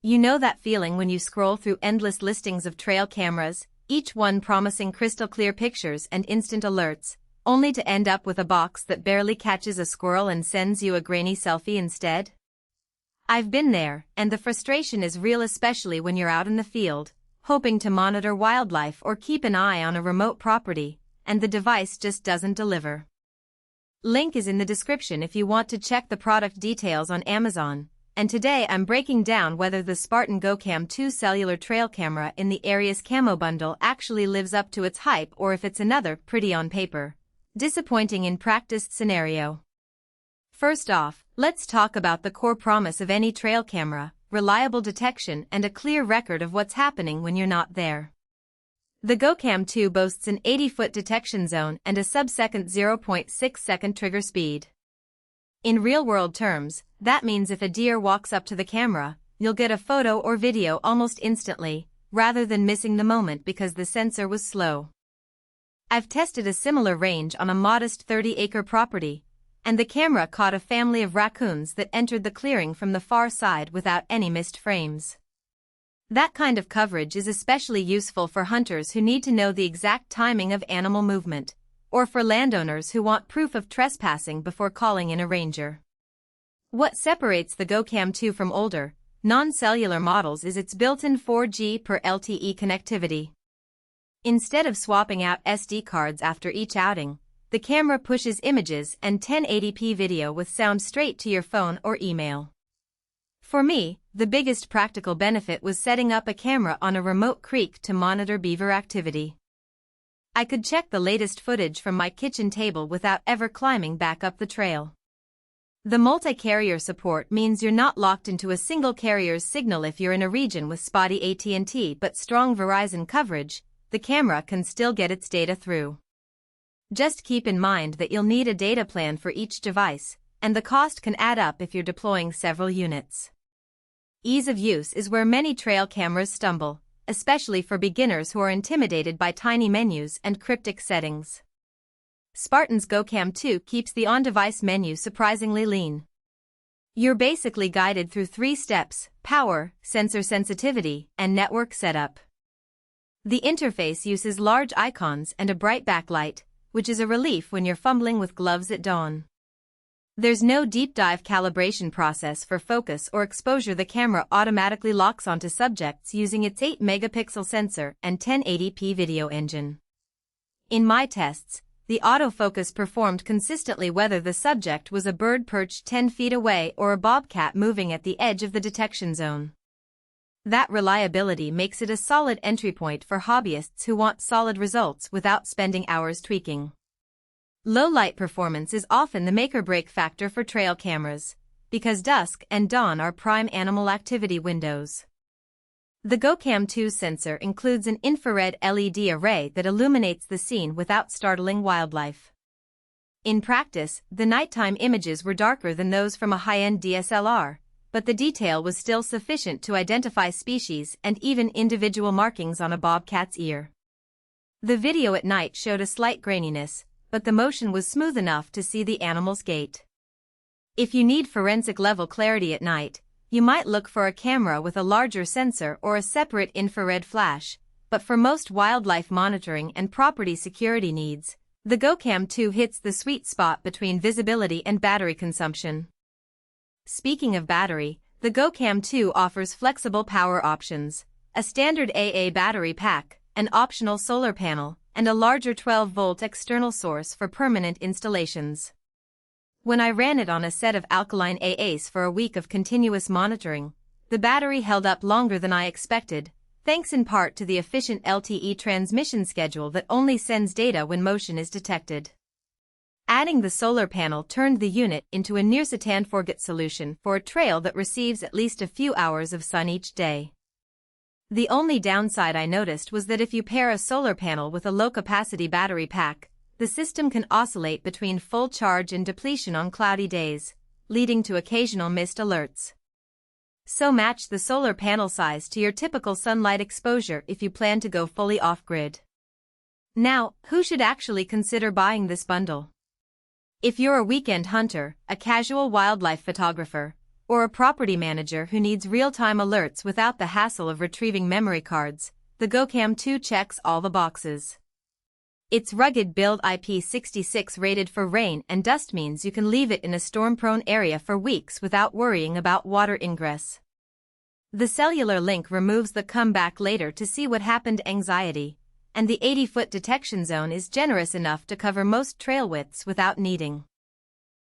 You know that feeling when you scroll through endless listings of trail cameras, each one promising crystal clear pictures and instant alerts, only to end up with a box that barely catches a squirrel and sends you a grainy selfie instead? I've been there, and the frustration is real, especially when you're out in the field, hoping to monitor wildlife or keep an eye on a remote property, and the device just doesn't deliver. Link is in the description if you want to check the product details on Amazon, and today I'm breaking down whether the Spartan GoCam2 Cellular trail camera in the Areus Camo bundle actually lives up to its hype, or if it's another pretty on paper, disappointing in practice scenario. First off, let's talk about the core promise of any trail camera: reliable detection and a clear record of what's happening when you're not there. The GoCam2 boasts an 80-foot detection zone and a sub-second 0.6-second trigger speed. In real-world terms, that means if a deer walks up to the camera, you'll get a photo or video almost instantly, rather than missing the moment because the sensor was slow. I've tested a similar range on a modest 30-acre property, and the camera caught a family of raccoons that entered the clearing from the far side without any missed frames. That kind of coverage is especially useful for hunters who need to know the exact timing of animal movement, or for landowners who want proof of trespassing before calling in a ranger. What separates the GoCam2 from older, non-cellular models is its built-in 4G per LTE connectivity. Instead of swapping out SD cards after each outing, the camera pushes images and 1080p video with sound straight to your phone or email. For me, the biggest practical benefit was setting up a camera on a remote creek to monitor beaver activity. I could check the latest footage from my kitchen table without ever climbing back up the trail. The multi-carrier support means you're not locked into a single carrier's signal. If you're in a region with spotty AT&T but strong Verizon coverage, the camera can still get its data through. Just keep in mind that you'll need a data plan for each device, and the cost can add up if you're deploying several units. Ease of use is where many trail cameras stumble, especially for beginners who are intimidated by tiny menus and cryptic settings. Spartan's GoCam2 keeps the on-device menu surprisingly lean. You're basically guided through 3 steps: power, sensor sensitivity, and network setup. The interface uses large icons and a bright backlight, which is a relief when you're fumbling with gloves at dawn. There's no deep dive calibration process for focus or exposure. The camera automatically locks onto subjects using its 8-megapixel sensor and 1080p video engine. In my tests, the autofocus performed consistently whether the subject was a bird perched 10 feet away or a bobcat moving at the edge of the detection zone. That reliability makes it a solid entry point for hobbyists who want solid results without spending hours tweaking. Low light performance is often the make-or-break factor for trail cameras, because dusk and dawn are prime animal activity windows. The GoCam2 sensor includes an infrared LED array that illuminates the scene without startling wildlife. In practice, the nighttime images were darker than those from a high-end DSLR, but the detail was still sufficient to identify species and even individual markings on a bobcat's ear. The video at night showed a slight graininess, but the motion was smooth enough to see the animal's gait. If you need forensic-level clarity at night, you might look for a camera with a larger sensor or a separate infrared flash, but for most wildlife monitoring and property security needs, the GoCam2 hits the sweet spot between visibility and battery consumption. Speaking of battery, the GoCam2 offers flexible power options: a standard AA battery pack, an optional solar panel, and a larger 12-volt external source for permanent installations. When I ran it on a set of alkaline AAs for a week of continuous monitoring, the battery held up longer than I expected, thanks in part to the efficient LTE transmission schedule that only sends data when motion is detected. Adding the solar panel turned the unit into a near-Satan-forget solution for a trail that receives at least a few hours of sun each day. The only downside I noticed was that if you pair a solar panel with a low-capacity battery pack, the system can oscillate between full charge and depletion on cloudy days, leading to occasional missed alerts. So match the solar panel size to your typical sunlight exposure if you plan to go fully off-grid. Now, who should actually consider buying this bundle? If you're a weekend hunter, a casual wildlife photographer, or a property manager who needs real-time alerts without the hassle of retrieving memory cards, the GoCam2 checks all the boxes. Its rugged build IP66 rated for rain and dust means you can leave it in a storm-prone area for weeks without worrying about water ingress. The cellular link removes the come back later to see what happened anxiety, and the 80-foot detection zone is generous enough to cover most trail widths without needing